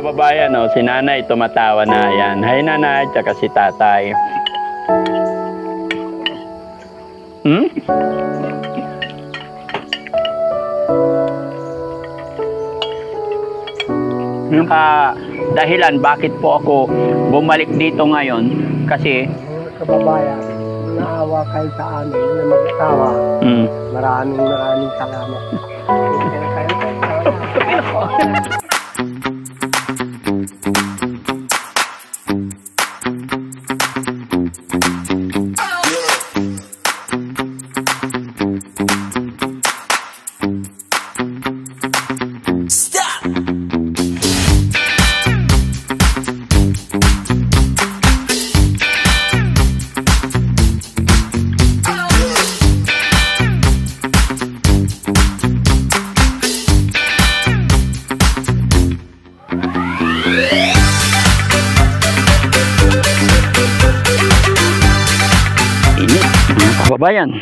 kababayan, oh, si nanay tumatawa na yan. Hi nanay, tsaka si tatay. Yung dahilan bakit po ako bumalik dito ngayon kasi kababayan, naawa kayo sa amin na mag-asawa. Maraming salamat. kababayan.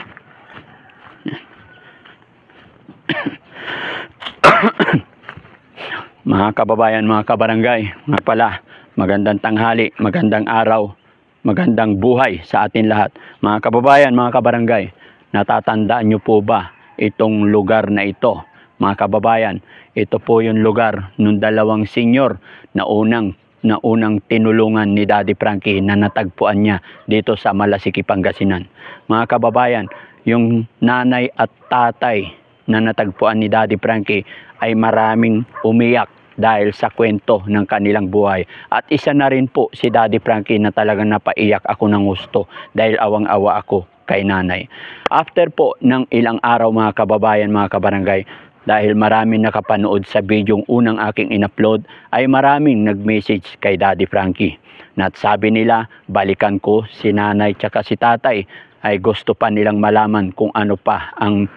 Mga kababayan, mga kabarangay, nga pala, magandang tanghali, magandang araw, magandang buhay sa atin lahat. Mga kababayan, mga kabarangay, natatandaan nyo po ba itong lugar na ito? Mga kababayan, ito po yung lugar ng dalawang senyor na unang tinulungan ni Daddy Frankie na natagpuan niya dito sa Malasiki, Pangasinan. Mga kababayan, yung nanay at tatay na natagpuan ni Daddy Frankie ay maraming umiyak dahil sa kwento ng kanilang buhay. At isa na rin po si Daddy Frankie na talagang napaiyak ako ng gusto dahil awang-awa ako kay nanay. After po ng ilang araw, mga kababayan, mga kabarangay, dahil maraming nakapanood sa videong unang aking in-upload, ay maraming nag-message kay Daddy Frankie. At sabi nila, balikan ko si nanay tsaka si tatay. Ay gusto pa nilang malaman kung ano pa ang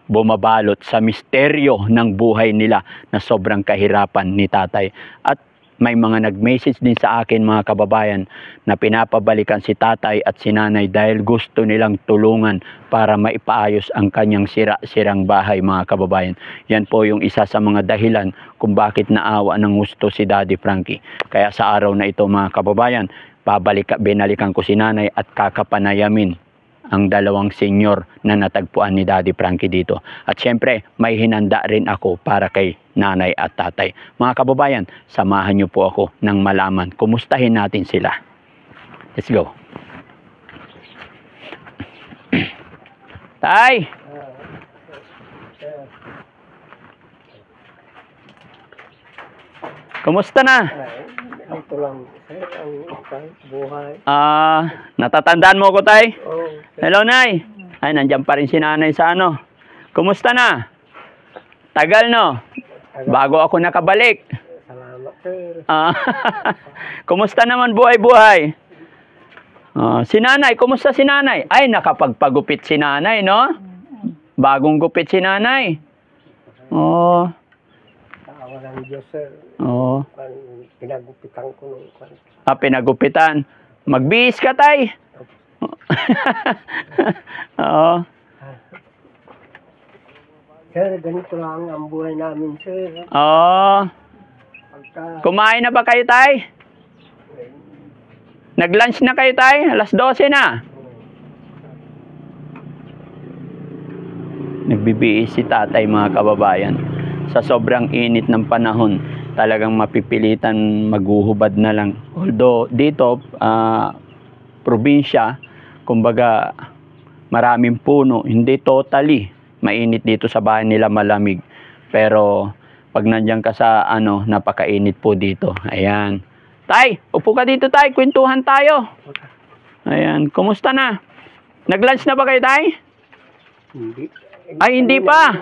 bumabalot sa misteryo ng buhay nila na sobrang kahirapan ni tatay. At may mga nag-message din sa akin, mga kababayan, na pinapabalikan si tatay at si nanay dahil gusto nilang tulungan para maipaayos ang kanyang sirang bahay, mga kababayan. Yan po yung isa sa mga dahilan kung bakit naawa ng gusto si Daddy Frankie. Kaya sa araw na ito, mga kababayan, binalikan ko si nanay at kakapanayamin ang dalawang senyor na natagpuan ni Daddy Frankie dito. At syempre, may hinanda rin ako para kay nanay at tatay. Mga kababayan, samahan niyo po ako nang malaman. Kumustahin natin sila. Let's go. Tay! Kumusta na? Ito lang, ang buhay. Natatandaan mo ko, tay? Oh, Hello, nay. Ay, nandiyan pa rin si nanay sa ano. Kumusta na? Tagal, no? Bago ako nakabalik. Salamat, sir. Kumusta naman buhay-buhay? Si nanay, kumusta si nanay? Ay, nakapagpagupit si nanay, no? Bagong gupit si nanay. Oh. Tawa ng Diyos, sir. Oh. Pinagupitan ko nung Pinagupitan. Magbihis ka, tay. Oo. Sir, ganito lang ang buhay namin, sir. Oo. Kumain na ba kayo, tay? Nag-lunch na kayo, tay? Alas 12 na. Nagbibihis si tatay, mga kababayan. Sa sobrang init ng panahon, talagang mapipilitan maghuhubad na lang. Although dito, probinsya, kumbaga maraming puno, hindi totally mainit dito sa bahay nila, malamig. Pero pag nandiyan ka sa napakainit po dito. Ayan. Tay, upo ka dito, tay, kwentuhan tayo. Ayan, kumusta na? Nag-lunch na ba kayo, tay? Hindi. Ay, hindi pa.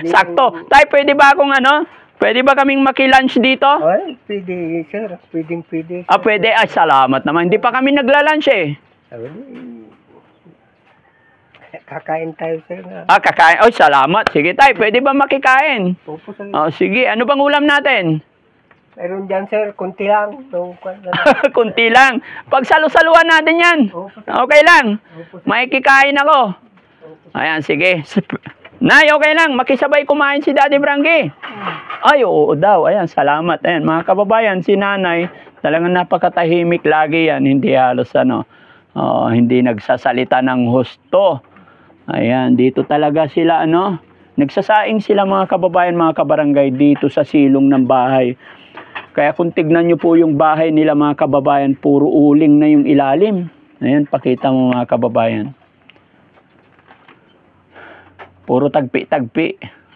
Sakto. Tay, pwede ba akong pwede ba kaming maki-lunch dito? Ay, pwede, sir. Pwede. Pwede. Ay, salamat naman. Hindi pa kami nagla-lunch eh. Kakain tayo, sir. Kakain. Ay, salamat. Sige, tay. Pwede ba makikain? Opo, sir. Sige. Ano bang ulam natin? Meron dyan, sir. Kunti lang. Kunti lang. Pagsalo-saluhan natin yan. Okay lang. Makikikain ako. Ayan, sige. Nay, okay lang. Makisabay kumain si Daddy Frankie. Ay, oo daw. Ayan, salamat. Ayan, mga kababayan, si nanay, talagang napakatahimik lagi yan. Hindi halos hindi nagsasalita ng husto. Ayan, dito talaga sila, nagsasaing sila mga kababayan, mga kabarangay, dito sa silong ng bahay. Kaya kung tignan nyo po yung bahay nila mga kababayan, puro uling na yung ilalim. Ayan, pakita mo mga kababayan. Puro tagpi-tagpi.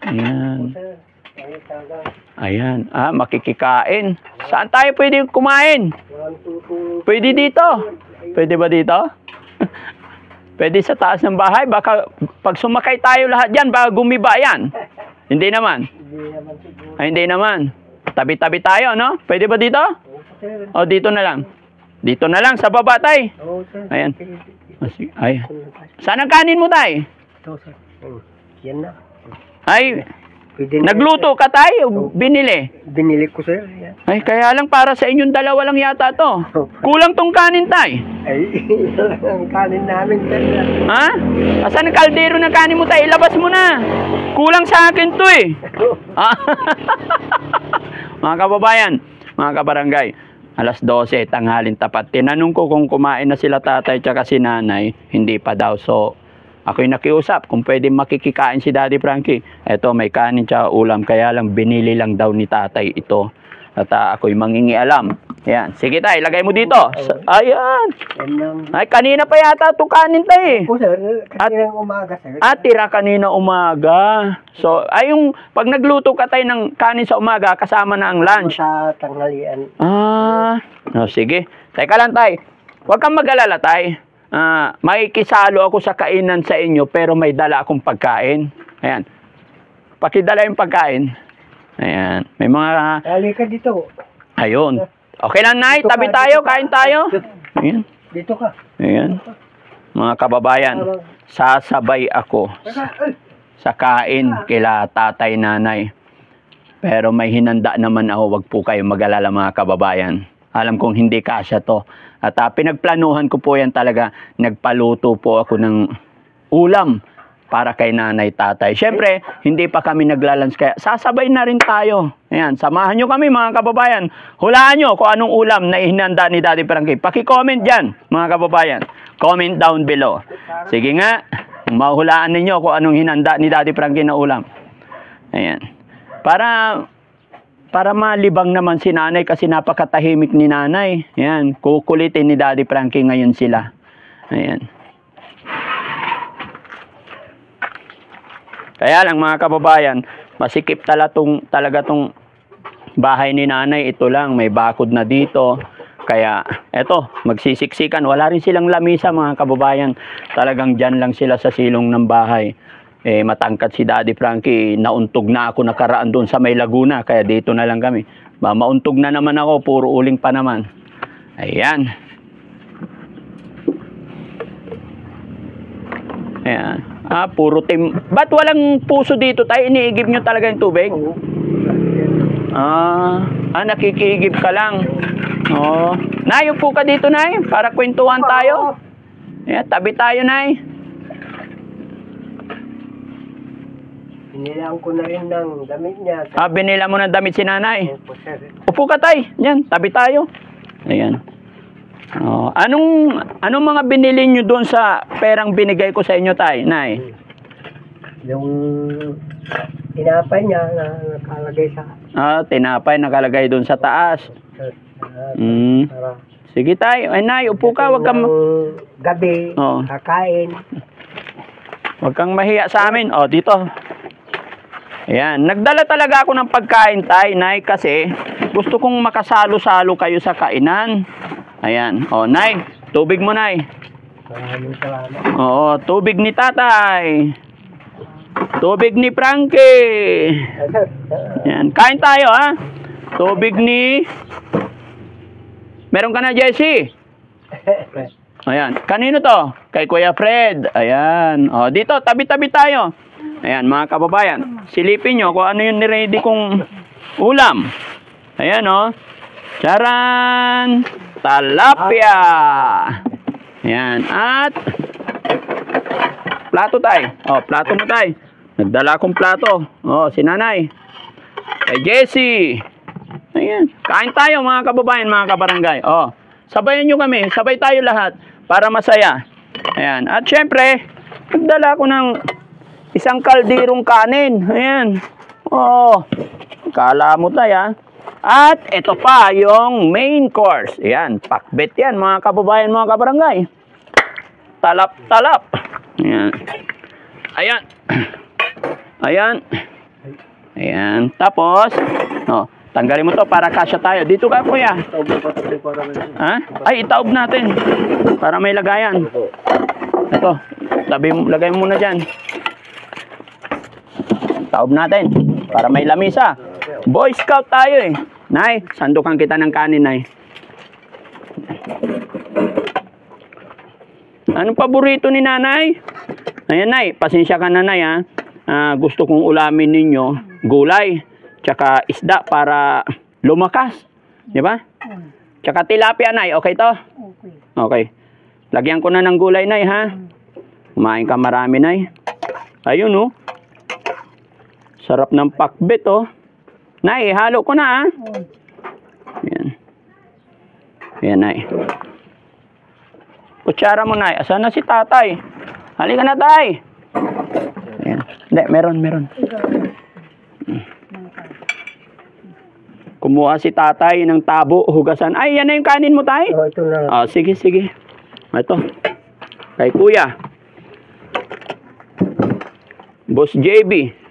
Ayan. Sir, ay talaga. Ayan. Makikikain. Saan tayo pwede kumain? Walang tutulong. Pwede dito. Pwede ba dito? Pwede sa taas ng bahay. Baka pag sumakay tayo lahat dyan, baka gumiba yan. Hindi naman. Hindi naman siguro. Ay, hindi naman. Tabi-tabi tayo, no? Pwede ba dito? Oo, sir. O, dito na lang. Dito na lang, sa baba, tay. Oo, sir. Ayan. Sige, sige. Ay. Saan ang kanin mo, tay? Ito, sir. Yan na. Ay, Pwede na. nagluto ka, tay? O binili? Binili ko, sir. Yan. Ay, kaya lang para sa inyong dalawa lang yata to. Kulang tong kanin, tay. Ay, ang kanin namin, sir. Ha? Asan ang kaldero ng kanin mo, tay? Ilabas mo na. Kulang sa akin to, eh. Ah. Mga kababayan, mga kabarangay, alas 12, tanghalin tapat. Tinanong ko kung kumain na sila tatay tsaka si nanay, hindi pa daw. So, ako'y nakiusap kung pwede makikikain si Daddy Frankie. Eto, may kanin tsaka ulam, kaya lang binili lang daw ni tatay ito. At ako'y mangingialam. Ayan, sige tay, lagay mo dito. Ayan. Yan lang. Ay, kanina pa yata itong kanin tay. Oo, sir. Kaninang umaga, sir. Tira kanina umaga. So, yung pag nagluto ka tayo ng kanin sa umaga, kasama na ang lunch. Sa tanghalian. Sige. Teka lang, tay. Huwag kang mag-alala, tay. Makikisalo ako sa kainan sa inyo, pero may dala akong pagkain. Ayan. Pakidala yung pagkain. Ayan. May mga... Halika dito. Ayun. Okay lang, nay. Dito Tabi ka, tayo. dito ka. Kain tayo. Ayan. Dito ka. Ayan. Mga kababayan, sasabay ako sa kain kila tatay, nanay. Pero may hinanda naman ako, wag po kayo mag-alala mga kababayan. Alam kong hindi kasya to. At pinagplanuhan ko po yan talaga. Nagpaluto po ako ng ulam para kay nanay, tatay. Siyempre, hindi pa kami naglalans, kaya sasabay na rin tayo. Ayan, samahan nyo kami mga kababayan. Hulaan nyo kung anong ulam na ihinanda ni Daddy Frankie. Paki-comment dyan mga kababayan. Comment down below. Sige nga, mahulaan ninyo kung anong hinanda ni Daddy Frankie na ulam. Ayan. Para malibang naman si nanay kasi napakatahimik ni nanay. Ayan, kukulitin ni Daddy Frankie ngayon sila. Ayan. Kaya lang mga kababayan, masikip talaga tong bahay ni nanay. Ito lang, may bakod na dito. Kaya, eto, magsisiksikan. Wala rin silang lamisa mga kababayan. Talagang dyan lang sila sa silong ng bahay. Matangkat si Daddy Frankie. Nauntog na ako nakaraan doon sa may Laguna. Kaya dito na lang kami. Mauntog na naman ako. Puro uling pa naman. Ayan. Ayan. Puro tim. Ba't walang puso dito tayo? Iniigib nyo talaga yung tubig? Oo. Nakikiigib ka lang. Nay, upo ka dito, nay. Para kwentuhan tayo. Ayan, tabi tayo, nay. Binilang ko na rin ng damit niya. Binila mo ng damit si nanay. Opo, sir. Upo ka, tay. Yan, tabi tayo. Ayan. Anong mga binili nyo doon sa perang binigay ko sa inyo, tay, nay? Yung tinapay niya na nakalagay sa... Tinapay nakalagay doon sa taas. Para Sige, tay. Ay, nay, upo ka. Huwag kang... gabi, Oo. kakain. Huwag kang mahiya sa amin. Dito. Ayan. Nagdala talaga ako ng pagkain, tay, nay, kasi gusto kong makasalo-salo kayo sa kainan. Ayan. Nay, tubig mo, nay. Maraming salamat. Tubig ni tatay. Tubig ni Frankie. Ayan. Kain tayo, ha? Tubig ni... Meron ka na, Jessie? Ayan. Kanino to? Kay Kuya Fred. Ayan. Dito, tabi-tabi tayo. Ayan, mga kababayan. Silipin nyo kung ano yung niready kong ulam. Ayan, Charan! Talapia! Ayan. At plato, tay. Plato mo, tay. Nagdala akong plato. Si nanay. Kay Jessie. Ayan. Kain tayo mga kababayan, mga kabarangay. Oh, sabayan nyo kami. Sabay tayo lahat para masaya. Ayan. At syempre, nagdala ko ng isang kaldirong kanin. Ayan. Oh, kala mo tayo. At ito pa yung main course. Ayan, pakbet yan mga kababayan, mga kabarangay. Talap-talap. Ayan. Ayan. Ayan. Ayan. Tapos, oh, tanggalin mo to para kasya tayo. Dito ka, kuya. Ha? Ay, itaob natin. Para may lagayan. Ito. Lagay mo muna dyan. Taob natin. Para may lamisa. Boy Scout tayo eh. Nay, sandukan kita ng kanin, Nay. Anong paborito ni Nanay? Ayan, Nay. Pasensya ka na, Nay, ha. Gusto kong ulamin ninyo gulay. Tsaka isda para lumakas. Di ba? Tsaka tilapia, Nay. Okay to? Okay. Lagyan ko na ng gulay, Nay, ha. Kumain ka marami, Nay. Ayun, oh. Sarap ng pakbet, oh. Nay, halo ko na, ha. Ayan. Ayan, Nay. Kutsara mo, Nay. Asan na si tatay? Halika na, tay. Ayan. Hindi, meron. Kumuha si tatay ng tabo, hugasan. Ay, yan na yung kanin mo, tay? Oh, ito na. Sige. Ito. Kay kuya. Boss JB.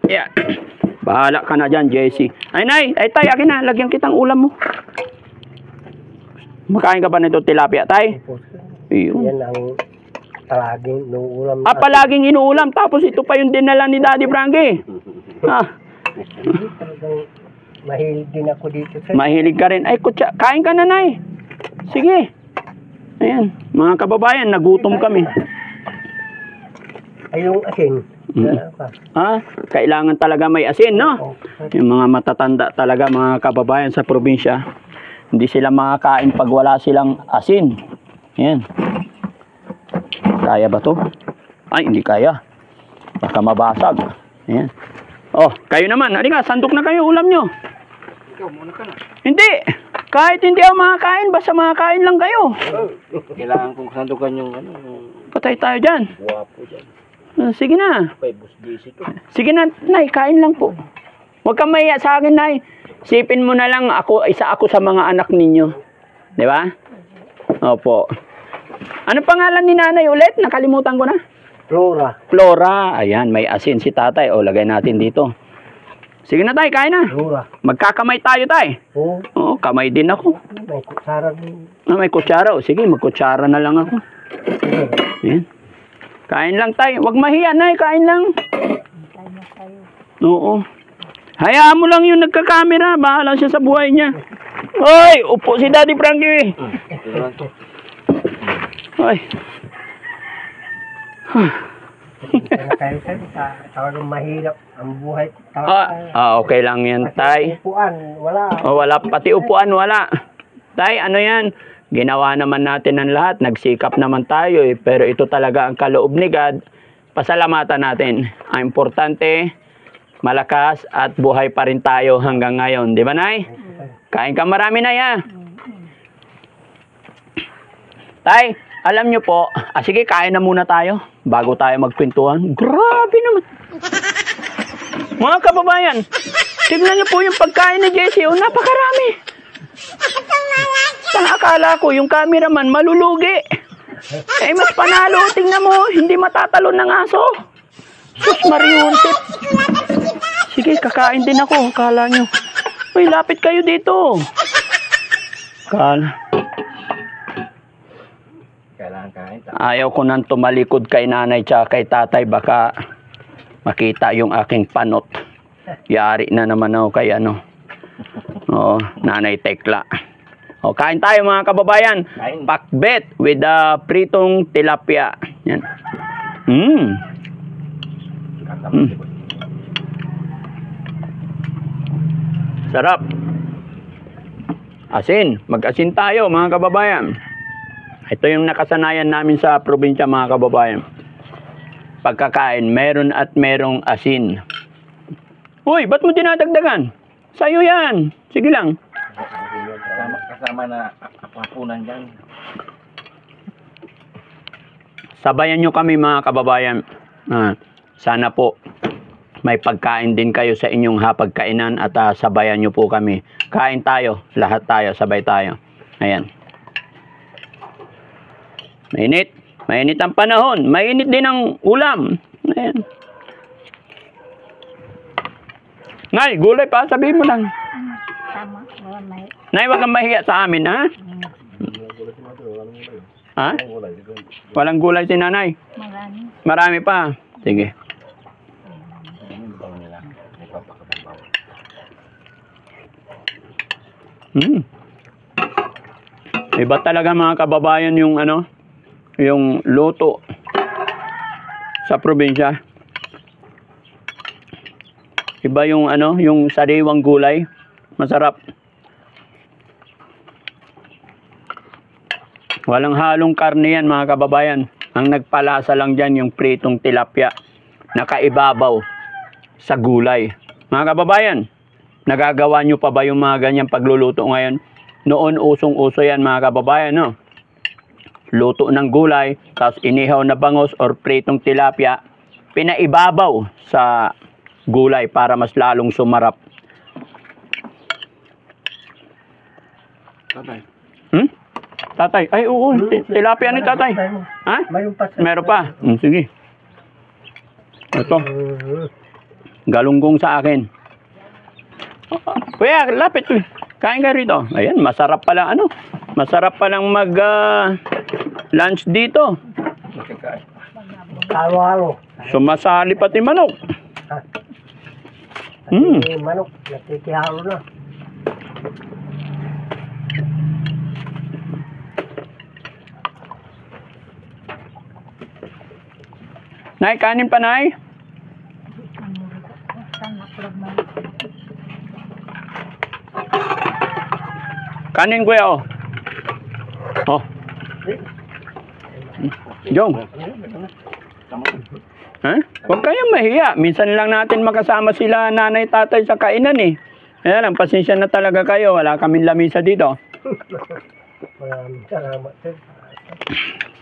Yeah. Bahala ka na dyan, Jessie. Ay, Nay. Ay, tay, akin na. Lagyan kitang ulam mo. Makain ka ba nito tilapia, tay? Iyon. Yan ang palaging inuulam. Palaging inuulam. Tapos ito pa yung dinala ni Daddy Frankie. Talagang mahilig din ako dito, sir. Mahilig ka rin. Ay, kain ka na, Nay. Sige. Ayan. Mga kababayan, nagutom kami. Ay, yung asin. Kailangan talaga may asin, no? Yung mga matatanda talaga, mga kababayan sa probinsya, hindi sila makakain pag wala silang asin. Ayan. Kaya ba to? Ay, hindi kaya. Baka mabasag. Ayan. Oh, kayo naman. Halika, sandok na kayo, ulam nyo. Ikaw, muna ka na. Hindi. Kahit hindi ako makakain, basta makakain lang kayo. Kailangan kong sandukan yung ano. Patay tayo dyan. Guwapo dyan. Sige na. Kay Boss JC to. Sige na, Nay, kain lang po. Huwag kang mahiya sa akin, Nay. Sipin mo na lang, isa ako sa mga anak ninyo. Di ba? Opo. Ano pangalan ni Nanay ulit? Nakalimutan ko na. Flora. Flora. Ayan, may asin si tatay. O, lagay natin dito. Sige na, tay, kain na. Flora. Magkakamay tayo, tay. Oo. Oo, kamay din ako. May kutsara din. May kutsara. O, sige, magkutsara na lang ako. Ayan. Kain lang, tay. Huwag mahiya, Nay. Kain lang. Oo. Hayaan mo lang yung nagka-camera. Bahala siya sa buhay niya. Hoy, upo si Daddy Frankie. Hoy. Kaya sir, talagang mahirap ang buhay. Okay lang yan, tay. Upuan, wala. Wala. Pati upuan, wala. Tay, ano yan? Ginawa naman natin ang lahat. Nagsikap naman tayo eh. Pero ito talaga ang kaloob ni God. Pasalamatan natin. Ang importante, malakas at buhay pa rin tayo hanggang ngayon. Di ba, Nay? Kain ka marami, Nay, ha? Tay, alam nyo po. Sige, kain na muna tayo. Bago tayo magkwentuhan. Grabe naman. Mga kababayan, tignan nyo po yung pagkain ni Jessie. Napakarami. Akala ko yung cameraman malulugi. Mas panalo. Tingnan mo, hindi matatalon ng aso. Sus Marionsip. Sige, kakain din ako. Akala nyo. Uy, lapit kayo dito. Kailangan kain. Ayaw ko nang tumalikod kay nanay tsaka kay tatay. Baka makita yung aking panot. Yari na naman ako kay Nanay Tekla. Kain tayo mga kababayan. Pakbet with pritong tilapia. Yan. Sarap. Asin. Mag-asin tayo mga kababayan. Ito yung nakasanayan namin sa probinsya mga kababayan. Pagkakain, meron at merong asin. Uy, ba't mo dinadagdagan? Sa'yo yan. Sige lang. Kasama na hapunan dyan. Sabayan nyo kami mga kababayan. Sana po may pagkain din kayo sa inyong hapagkainan at sabayan nyo po kami. Kain tayo, lahat tayo, sabay tayo. Ayan. Mainit. Mainit ang panahon. Mainit din ang ulam. Ayan. Nay, gulay pa, sabihin mo lang. Tama, wala may. Nay, wag kang mahiya sa amin, ha? Ha? Walang gulay si nanay. Marami. Marami pa. Sige. Iba talaga mga kababayan yung yung luto sa probinsya. Iba yung yung sariwang gulay. Masarap. Walang halong karne yan mga kababayan. Ang nagpalasa lang dyan yung pritong tilapia. Nakaibabaw sa gulay. Mga kababayan, nagagawa nyo pa ba yung mga ganyang pagluluto ngayon? Noon usong-uso yan mga kababayan, no? Luto ng gulay, tapos inihaw na bangos or pritong tilapia, pinaibabaw sa gulay para mas lalong sumarap. Tatay. Tatay? Ay, oo. Tilapia ni tatay. Ha? Mayroon pa. Meron pa. Sige. Ito. Galunggong sa akin. Kuya, lapit. Kain ka rito. Ayan, masarap pala masarap palang mag lunch dito. Halo-halo. Sumasali pati manok. Manok, nakikihalo na. Nay, kanin pa, Nay? Tama, kulog mo. Kanin, kuya, oh. Oh. Jong. Ha? Huwag kayong mahiya. Minsan lang natin makasama sila nanay, tatay sa kainan, eh. Kaya lang, pasensya na talaga kayo. Wala kaming lamisa dito. Maraming salamat, sir.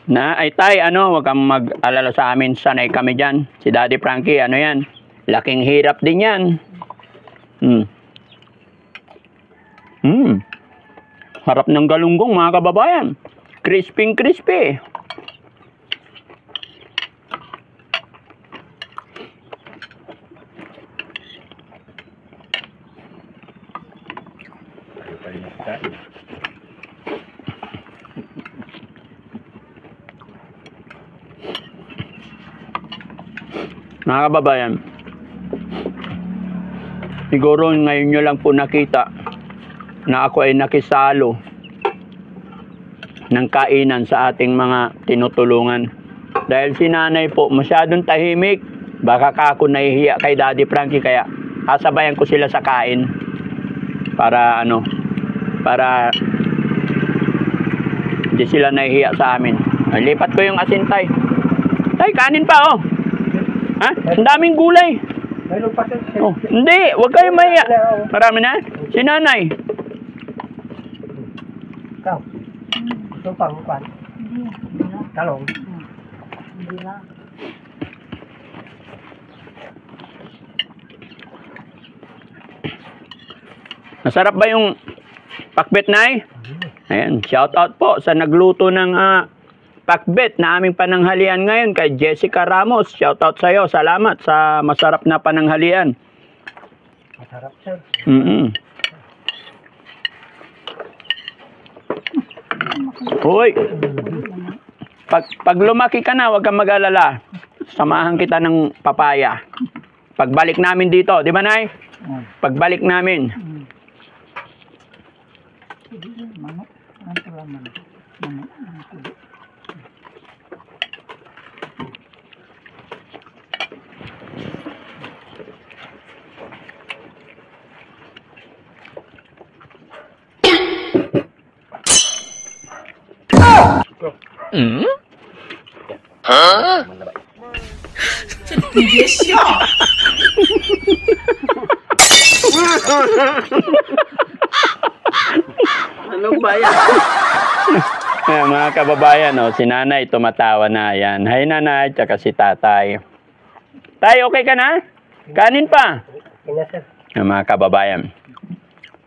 Ay tay, huwag kang mag-alala sa amin, sanay kami dyan. Si Daddy Frankie, yan, laking hirap din yan. Harap ng galunggong mga kababayan. Crispy crispy. Mga kababayan, siguro ngayon nyo lang po nakita na ako ay nakisalo ng kainan sa ating mga tinutulungan. Dahil si nanay po masyadong tahimik, baka ako nahihiya kay Daddy Frankie, kaya sasabayan ko sila sa kain para para hindi sila nahihiya sa amin. Lipat ko yung asin, tay. Tay, kanin pa, oh. Ha? Ang daming gulay. Mayroon pa, sir. Oh, hindi, huwag kayong mahiya. Marami na? Si nanay. Ikaw. Ito pang kwan. Hindi lang. Talong. Hindi lang. Masarap ba yung pakbet, nay? Ayan, shout out po sa nagluto ng pakbet na aming pananghalian ngayon kay Jessica Ramos. Shout out sa iyo. Salamat sa masarap na pananghalian. Masarap, sir. Hoy. Pag lumaki ka na, huwag kang mag-alala. Samahan kita ng papaya. Pagbalik namin dito, di ba, nay? Pagbalik namin. Manok. Ang pula manok. Manok. Ang kulo. Huh? Anong bayan? Ayan, mga kababayan, oh, si nanay tumatawa na. Yan. Hi nanay, tsaka si tatay. Tay, okay ka na? Kanin pa. Kaya sir, Ayan, mga kababayan.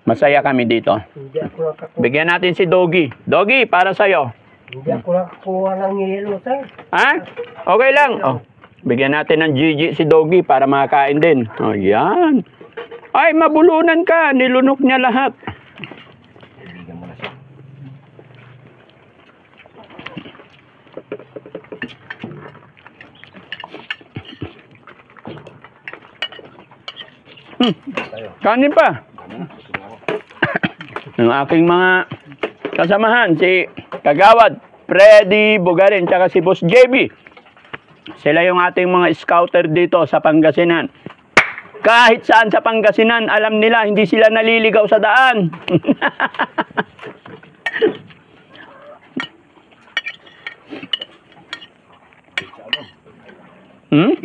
Masaya kami dito. hindi ako nakakuha. Bigyan natin si Doggy. Doggy, para sa'yo. Hindi ako nakakuha ng yelo, sir. Ha? Okay lang. Oh, bigyan natin ng Gigi si Doggy para makakain din. Oh, yan. Ay, mabulunan ka. Nilunok niya lahat. Bigyan mo na siya. Kanin pa. Ang aking mga kasamahan, si Kagawad, Freddy Bugarin, tsaka si Boss JB. Sila yung ating mga scouter dito sa Pangasinan. Kahit saan sa Pangasinan, alam nila, hindi sila naliligaw sa daan. Hmm?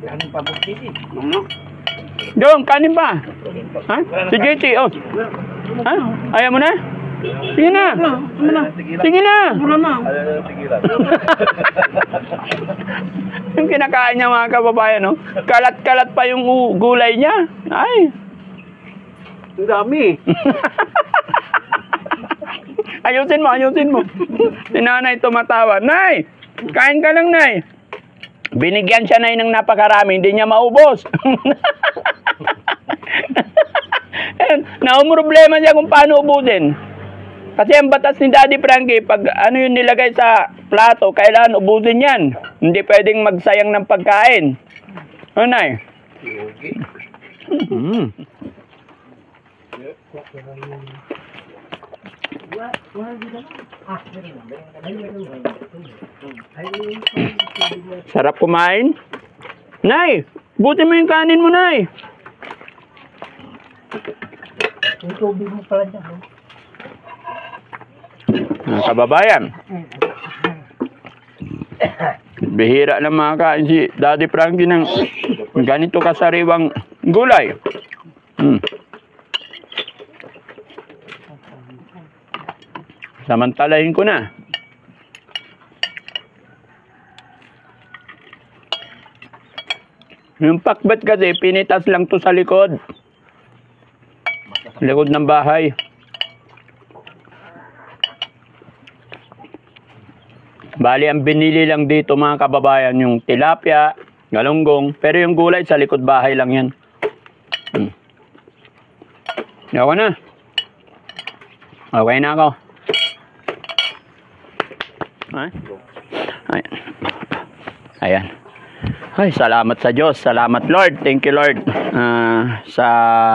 Kanin pa bukit eh. Dong, kanin pa. Ha? Si JT, oh. Ha? Ayaw mo na? Sige na. Sige na. Tigilan. Yung kinakain niya mga kababayan, no? Kalat-kalat pa yung gulay niya. Ay. Ang dami. Ayusin mo, ayusin mo. Si nanay tumatawa. Nay, kain ka lang, nay. Binigyan siya, nay, ng napakarami. Hindi niya maubos. Naumroblema siya kung paano ubusin. Kasi ang batas ni Daddy Frankie, pag ano yung nilagay sa plato, kailangan ubusin yan. Hindi pwedeng magsayang ng pagkain. Ano, nay? Mm. Sarap kumain. Nay, buti mo yung kanin mo, nay. Yung tubig mo pala dyan. Mga kababayan, bihira na makakain si Daddy Frankie ng ganito kasariwang gulay. Samantalahin ko na. Yung pakbet kasi, pinitas lang to sa likod. Likod ng bahay. Bali, ang binili lang dito mga kababayan, yung tilapia, galunggong, pero yung gulay sa likod bahay lang yan. Ako na. Okay na ako. Ay. Ayan. Ayan. Ay, salamat sa Diyos. Salamat, Lord. Thank you, Lord, sa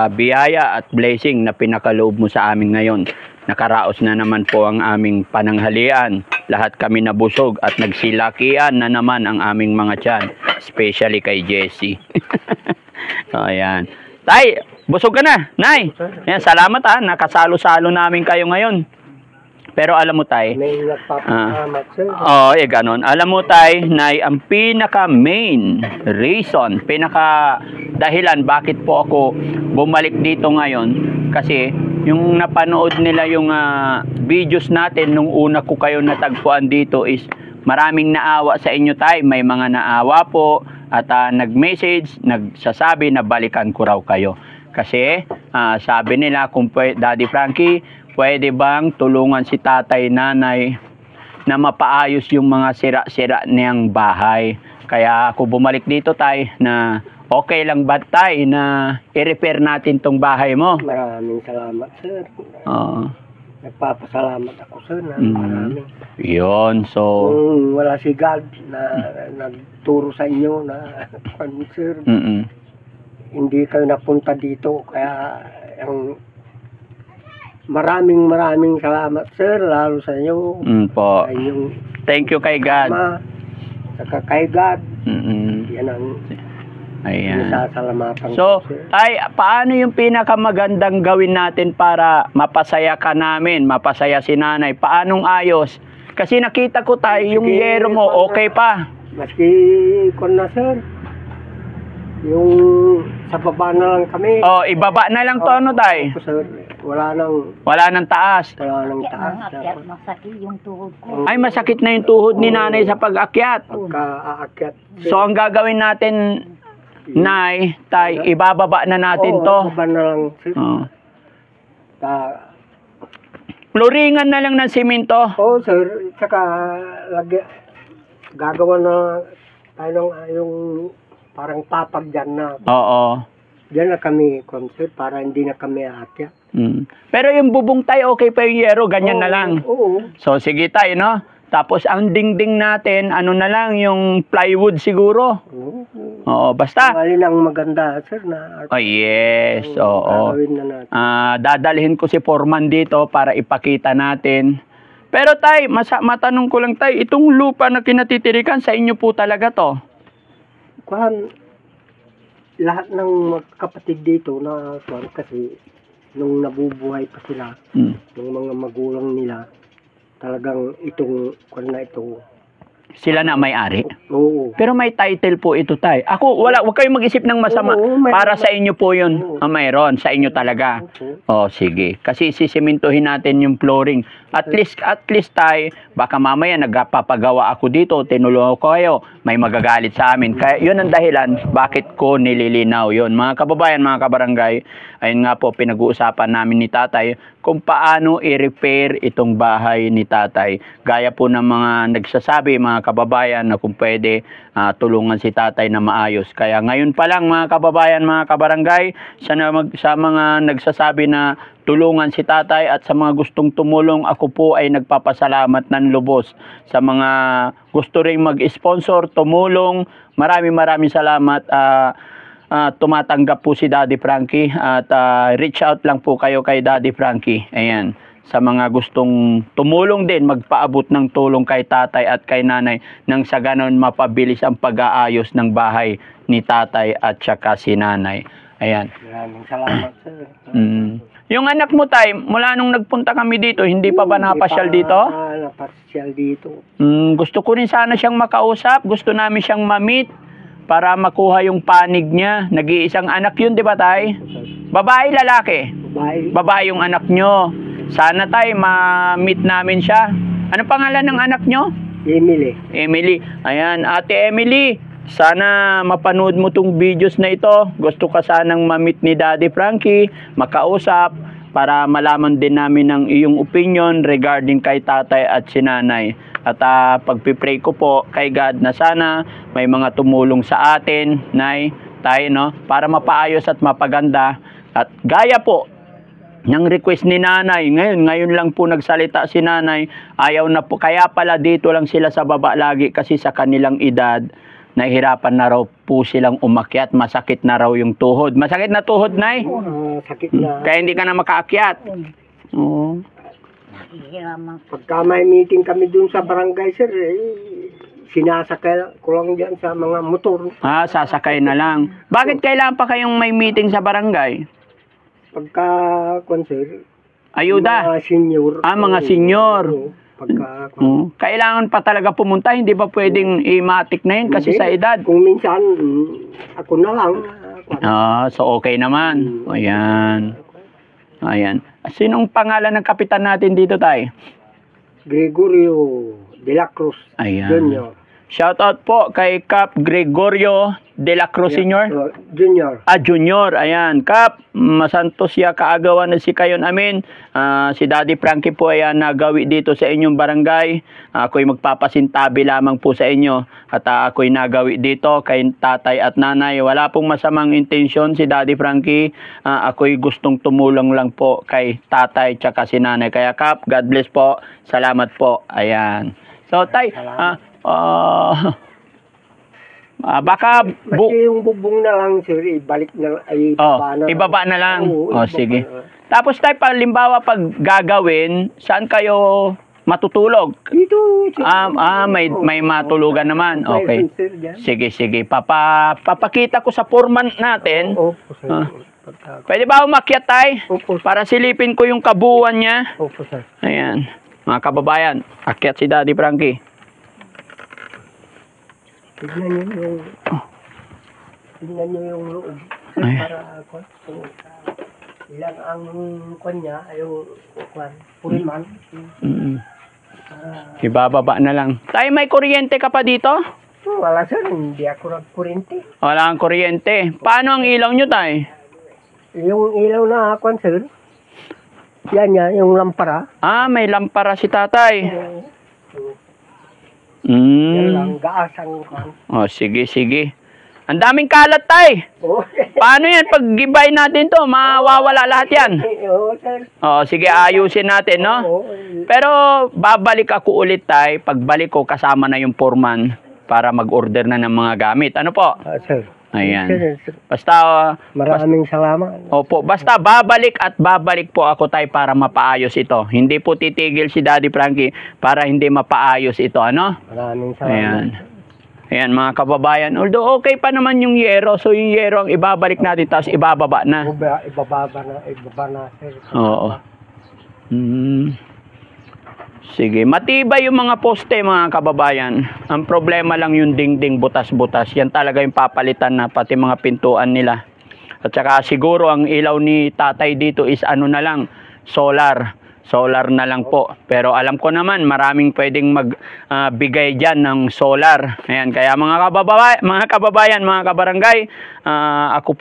biyaya at blessing na pinakaloob mo sa amin ngayon. Nakaraos na naman po ang aming pananghalian. Lahat kami nabusog at nagsilakian na naman ang aming mga tiyan. Especially kay Jessie. So, ayan. Tay, busog ka na. Nay, ayan, salamat nakasalo-salo namin kayo ngayon. Pero alam mo, tay, May nagpapasalamat, sir. ganon. Alam mo, tay, nay, ang pinaka-main reason, pinaka-dahilan bakit po ako bumalik dito ngayon, kasi yung napanood nila yung videos natin nung una ko kayo natagpuan dito is maraming naawa sa inyo, tay. May mga naawa po at nag-message, nagsasabi na balikan ko raw kayo. Kasi sabi nila, kung Daddy Frankie, pwede bang tulungan si tatay, nanay na mapaayos yung mga sira-sira niyang bahay. Kaya ako bumalik dito, tay, na okay lang ba, tay, na i-repair natin tong bahay mo? Maraming salamat, sir. Oo. Nagpapasalamat ako, sir, na Mm. marami. Yun, so Kung wala si God na nagturo sa inyo na, sir, hindi kayo napunta dito. Kaya, maraming salamat, sir, lalo sa inyo. po. Sa inyong Thank you kay God. ama, saka kay God. Yan ang Ayan. nasasalamatan So, ko, sir. tay, paano yung pinakamagandang gawin natin para mapasaya ka namin, mapasaya si nanay? Paanong ayos? Kasi nakita ko tayo, yung Sige, yero mo, okay pa. Maski kon na, sir. Yung sa baba na lang kami. Oh, ibaba na lang to, ano, tay? Opo, sir. Wala nang Taas. taas. Akyat, masakit yung tuhod ko. Ay, masakit na yung tuhod ni nanay sa pag-akyat. Pagka-aakyat. So, ang gagawin natin, nay, tay, ibababa na natin Oo, to. baba na lang, sir. Oh. Ta- Floringan na lang ng simento. Oo, sir. Saka, gagawa na tayo ng yung parang papag dyan na. Oo. Diyan na kami, sir, para hindi na kami aakyat. Mm. Pero yung bubong tayo, okay pa yung yero, ganyan na lang. Oo. So, sige tayo, no? Tapos, ang dingding natin, ano na lang, yung plywood siguro. Oo. Oo, basta. Alin ang maganda, sir, na Oh, yes, oo. gagawin na natin. Dadalhin ko si Foreman dito para ipakita natin. Pero tay, matanong ko lang tay, itong lupa na kinatitirikan, sa inyo po talaga to? Kuhan, lahat ng kapatid dito na kuhan, kasi nung nabubuhay pa sila, Mm. yung mga magulang nila, talagang itong kuhan na ito. Sila na may-ari. Oo. Pero may title po ito tay. Ako, wala, huwag kayong mag-isip ng masama. Oo, may- Para sa inyo po yun. Oo. Mayroon, sa inyo talaga. Opo. Oh, sige. Kasi sisimintuhin natin yung flooring. At least tay, baka mamaya nagpapagawa ako dito, tinulungan ko kayo, may magagalit sa amin. Kaya yun ang dahilan bakit ko nililinaw yun. Mga kababayan, mga kabarangay, ayun nga po, pinag-uusapan namin ni tatay kung paano i-repair itong bahay ni tatay. Gaya po ng mga nagsasabi, mga kababayan, na kung pwede tulungan si tatay na maayos. Kaya ngayon pa lang, mga kababayan, mga kabarangay, sa mga nagsasabi na tulungan si tatay at sa mga gustong tumulong, ako po ay nagpapasalamat ng lubos. Sa mga gusto ring mag-sponsor, tumulong, maraming salamat. Tumatanggap po si Daddy Frankie at reach out lang po kayo kay Daddy Frankie. Ayan. Sa mga gustong tumulong din, magpaabot ng tulong kay tatay at kay nanay nang sa ganon mapabilis ang pag-aayos ng bahay ni tatay at saka si nanay. Ayan. Maraming salamat, sir. Yung anak mo tay, mula nung nagpunta kami dito, hindi pa ba napasyal dito? Napasyal dito. Gusto ko rin sana siyang makausap. Gusto namin siyang ma-meet para makuha yung panig niya. Nag-iisang anak yun, di ba tay? Babae, lalaki? Bye. Babae yung anak nyo. Sana tay, ma-meet namin siya. Ano pangalan ng anak nyo? Emily. Emily. Ayan, Ate Emily, sana mapanood mo tong videos na ito. Gusto ka sanang ma-meet ni Daddy Frankie, makausap, para malaman din namin ang iyong opinion regarding kay tatay at si nanay. At pagpipray ko po kay God na sana may mga tumulong sa atin, nay, tayo, no, para mapaayos at mapaganda. At gaya po ng request ni nanay, ngayon lang po nagsalita si nanay, ayaw na po, kaya pala dito lang sila sa baba lagi kasi sa kanilang edad, nahihirapan na raw po silang umakyat, masakit na raw yung tuhod. Masakit na tuhod, nay? Sakit na. Kaya hindi ka na makaakyat. Oo. Hiraman. Pagka may meeting kami dun sa barangay, sir, sinasakay ko lang dyan sa mga motor. Sasakay na lang. Bakit kailangan pa kayong may meeting sa barangay? Pagka, sir, Ayuda. mga senior. Mga senior. Oo, pagka, Kailangan pa talaga pumunta, hindi ba pwedeng i-matic na yun kasi Hindi. sa edad? Kung minsan, ako na lang. So okay naman. Ayan. Ayan. Sinong pangalan ng kapitan natin dito, tay? Gregorio de la Cruz Ayan. Junior. Shoutout po kay Cap Gregorio de la Cruz Sr. Junior. Junior, ayan. Kap, masantos siya kaagawan na si kayon amin. Si Daddy Frankie po ay nagawi dito sa inyong barangay. Ako'y magpapasintabi lamang po sa inyo. At ako'y nagawi dito kay tatay at nanay. Wala pong masamang intensyon si Daddy Frankie. Ako'y gustong tumulong lang po kay tatay tsaka si nanay. Kaya Kap, God bless po. Salamat po. Ayan. So, tay, baka Kasi yung bubong na lang, sir, ibalik na, ay ibaba na. ibaba na lang. Oo, Oh, ibaba sige. na. Tapos tayo, palimbawa, pag gagawin, saan kayo matutulog? Dito. May matulugan naman. Okay. Mayroon, sir, dyan. Sige. Papakita ko sa foreman natin. Opo, sir. Ah. Pwede ba umakyat tayo? Opo, sir. Para silipin ko yung kabuuan niya. Opo, sir. Ayan. Mga kababayan, akyat si Daddy Frankie. Tignan nyo yung... Tignan nyo yung loob. Ay. Para, kung ilang ang kanya, yung puriman. Para, Ibababa na lang. Tayo, may kuryente ka pa dito? wala, sir. Hindi ako nagkurinti. Wala kang kuryente. Paano ang ilaw nyo, tay? Yung ilaw na kwan, sir. Yan, yung lampara. May lampara si tatay. Yan lang, gaas ang kwan. Sige. Ang daming kalat, tay. Oh, Paano yan? Pag gibay natin to, mawawala lahat yan. Oo, sir. Sige, ayusin natin, no? Oo. Pero babalik ako ulit, tay. Pagbalik ko, kasama na yung foreman para mag-order na ng mga gamit. Ano po? Sir. Ayan. Sir, Basta, maraming salamat. basta babalik po ako, tay, para mapaayos ito. Hindi po titigil si Daddy Frankie para hindi mapaayos ito, ano? Maraming salamat. Ayan, mga kababayan. Although okay pa naman yung yero, so yung yero ang ibabalik natin, tapos ibababa na. Ibaba na, sir. Oo. Sige, matibay yung mga poste, mga kababayan. Ang problema lang yung dingding butas-butas. Yan talaga yung papalitan na, pati mga pintuan nila. At saka siguro ang ilaw ni tatay dito is na lang, solar. Solar na lang po. Pero alam ko naman, maraming pwedeng magbigay dyan ng solar. Ayan, kaya mga kababayan, mga kabarangay, ako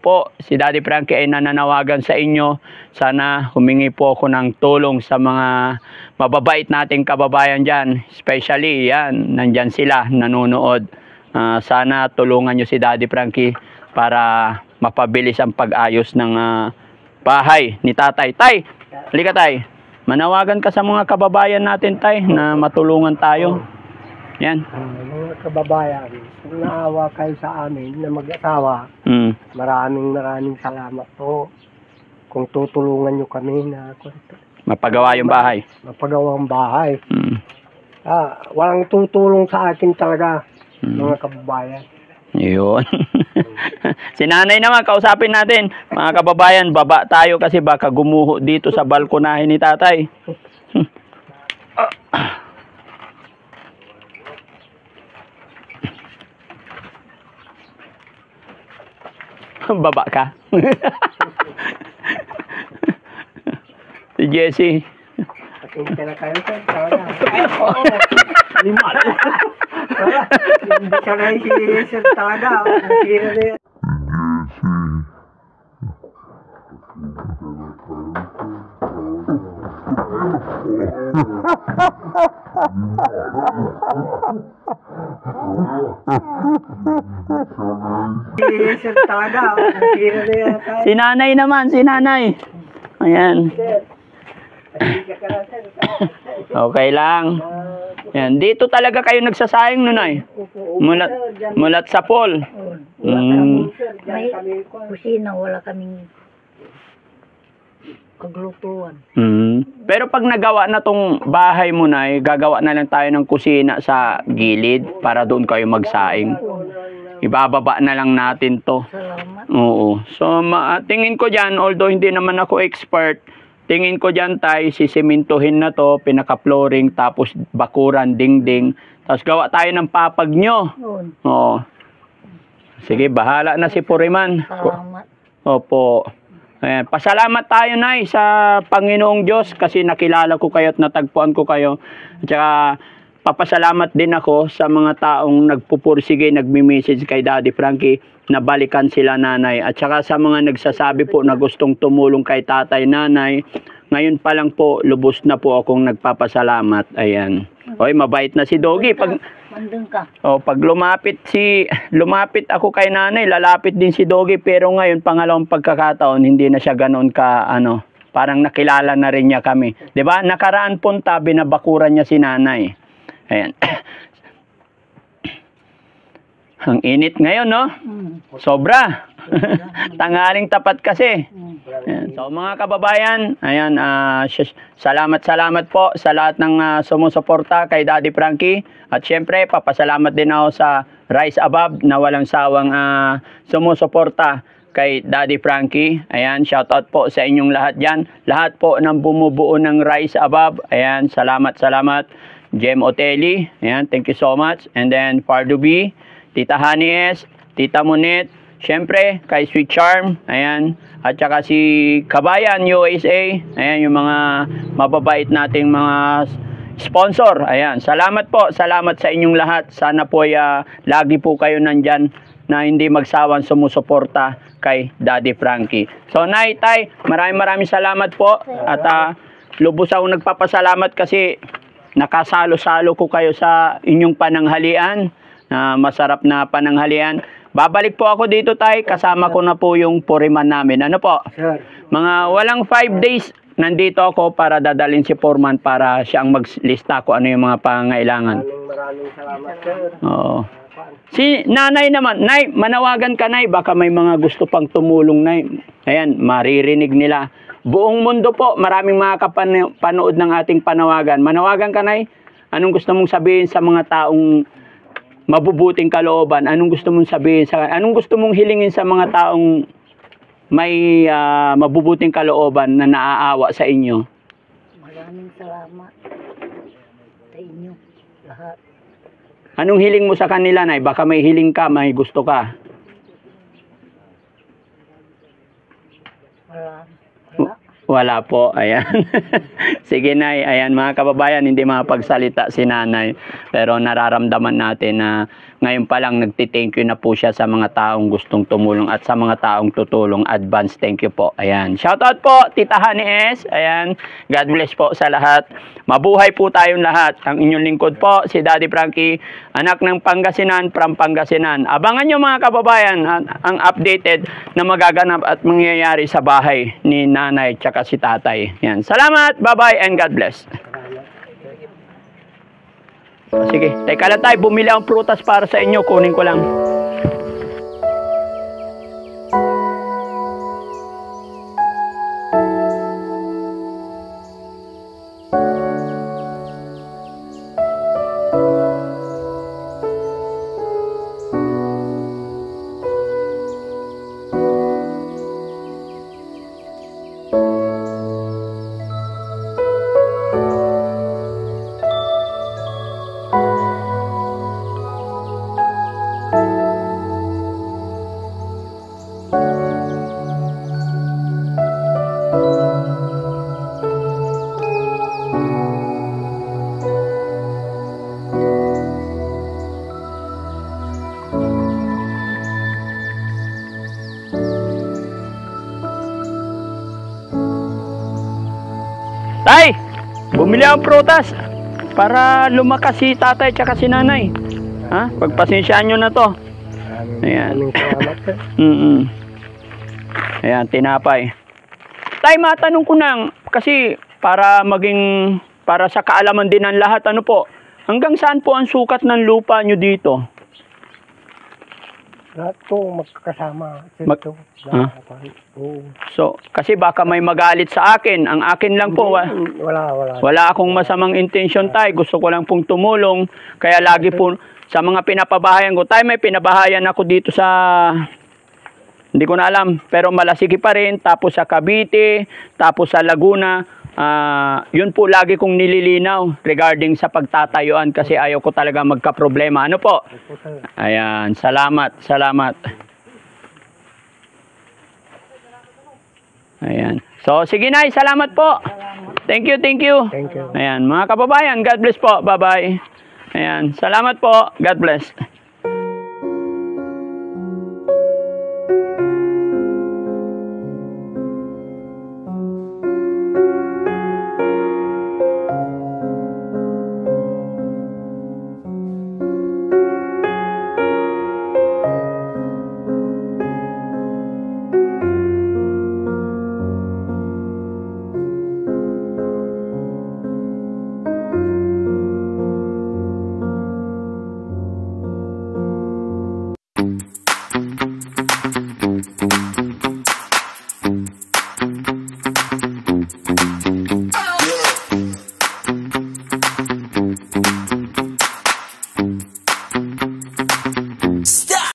po, si Daddy Frankie ay nananawagan sa inyo. Sana humingi po ako ng tulong sa mga mababait nating kababayan dyan. Especially, yan, nandyan sila, nanonood. Sana tulungan nyo si Daddy Frankie para mapabilis ang pag-ayos ng bahay ni tatay. Tay, halika, tay. Manawagan ka sa mga kababayan natin, tay, na matulungan tayo. Yan. Mga kababayan, kung naawa kayo sa amin na mag-asawa, maraming salamat po. Kung tutulungan nyo kami na Mapagawa yung bahay. mapagawang bahay. Walang tutulong sa akin talaga, mga kababayan. Yun. Si nanay naman, kausapin natin. Mga kababayan, baba tayo kasi baka gumuho dito sa balkonahe ni tatay. Baba ka. Si Jessie. Pasensya na kayo, sir. Talaga. Hindi ka na si sir talaga. Hindi na yan. Sir talaga. Hindi na yan. Si nanay naman, si nanay. Ayan. Pasensya ka na, sir. Okay lang. Yan, dito talaga kayo nagsasayang nun ay. Mulat sa pool. May kusina, wala kaming kaglutuan. Pero pag nagawa na tong bahay mo na, gagawa na lang tayo ng kusina sa gilid para doon kayo magsaing. Ibababa na lang natin to. Salamat. Oo. So, tingin ko dyan, although hindi naman ako expert, tingin ko dyan tayo, sisimintuhin na to, pinaka-flooring, tapos bakuran, dingding. Tapos gawa tayo ng papag nyo. Yun. Oo. Sige, bahala na si Puriman. Salamat. Opo. Ayan. Pasalamat tayo, Nay, sa Panginoong Diyos kasi nakilala ko kayo at natagpuan ko kayo. At saka, papasalamat din ako sa mga taong nagpupursige, nagmi-message kay Daddy Frankie na balikan sila, nanay. At saka sa mga nagsasabi po na gustong tumulong kay tatay, nanay, ngayon pa lang po, lubos na po akong nagpapasalamat. Ayan. Oy, mabait na si Doggy. Mandun ka. Pag lumapit ako kay nanay, lalapit din si Doggy, pero ngayon pangalawang pagkakataon hindi na siya ganoon ka parang nakilala na rin niya kami. 'Di ba? Nakaraan punta binabakuran niya si nanay. Ayan. Ang init ngayon, no? Sobra. Tanghaling tapat kasi. Ayan. Walang So mga kababayan, ayan, salamat po sa lahat ng sumusuporta kay Daddy Frankie. At syempre, papasalamat din ako sa Rise Above na walang sawang sumusuporta kay Daddy Frankie. Ayan, shoutout po sa inyong lahat dyan. Lahat po ng bumubuo ng Rise Above. Ayan, salamat. Jem Oteli, ayan, thank you so much. And then Fardo B, Tita Hanies, Tita Monet, syempre kay Sweet Charm, ayan, at saka si Kabayan USA, ayan, yung mga mababait nating mga sponsor. Ayan, salamat sa inyong lahat. Sana po lagi po kayo nandyan na hindi magsawang sumusuporta kay Daddy Frankie. So Nay, Tay, maraming salamat po. At lubos akong nagpapasalamat kasi nakasalo-salo ko kayo sa inyong pananghalian. Masarap na pananghalian. Babalik po ako dito, Tay. Kasama ko na po yung puriman namin. Ano po? Sir, Mga walang 5 days, nandito ako para dadalhin si Foreman para siya ang maglista ko ano yung mga pangailangan. maraming salamat, sir. Oo. Si Nanay naman, Nay, manawagan ka, Nay. Baka may mga gusto pang tumulong, Nay. Ayan, maririnig nila. Buong mundo po, maraming mga kapanood ng ating panawagan. Manawagan ka, Nay. Anong gusto mong sabihin sa mga taong mabubuting kalooban? Anong gusto mong sabihin anong gusto mong hilingin sa mga taong may mabubuting kalooban na naaawa sa inyo? Maraming salamat sa inyo lahat. Anong hiling mo sa kanila, Nay? Baka may hiling ka, may gusto ka. Wala. Wala po, ayan. Sige, Nay, ayan mga kababayan, hindi makapagsalita si Nanay. Pero nararamdaman natin na ngayon pa lang nagti-thank you na po siya sa mga taong gustong tumulong at sa mga taong tutulong. Advance thank you po. Ayan. Shoutout po, Tita Hanies. Ayan. God bless po sa lahat. Mabuhay po tayong lahat. Ang inyong lingkod po, si Daddy Frankie, anak ng Pangasinan, from Pangasinan. Abangan nyo mga kababayan ang updated na magaganap at mangyayari sa bahay ni Nanay tsaka si Tatay. Yan. Salamat, bye-bye, and God bless. Sige, teka lang tayo, bumili ang prutas para sa inyo, kunin ko lang. Tay, bumili ang prutas para lumakas si Tatay tsaka si Nanay. Ha? Pagpasensyaan nyo na to. Ayan. Maraming salamat, sir. Ayan, tinapay. Tay, matanong ko nang, kasi para sa kaalaman din ng lahat, ano po, hanggang saan po ang sukat ng lupa nyo dito? Lahat po magkakasama. Sir, to. Ha? Oo. So, kasi baka may magalit sa akin. Ang akin lang po, Wala. wala akong masamang intensyon, Tay. Gusto ko lang pong tumulong. Kaya lagi po sa mga pinapabahayan ko. Tay, may pinabahayan ako dito sa, hindi ko na alam, pero Malasigi pa rin. Tapos sa Cavite, tapos sa Laguna. Yun po lagi kong nililinaw regarding sa pagtatayuan kasi ayaw ko talaga magka-problema. Ano po? Opo, sir. Ayan, salamat. Ayan. So, sige, Nay, salamat po. Thank you. Thank you. Ayan, mga kababayan, God bless po. Bye-bye. Ayan, salamat po. God bless.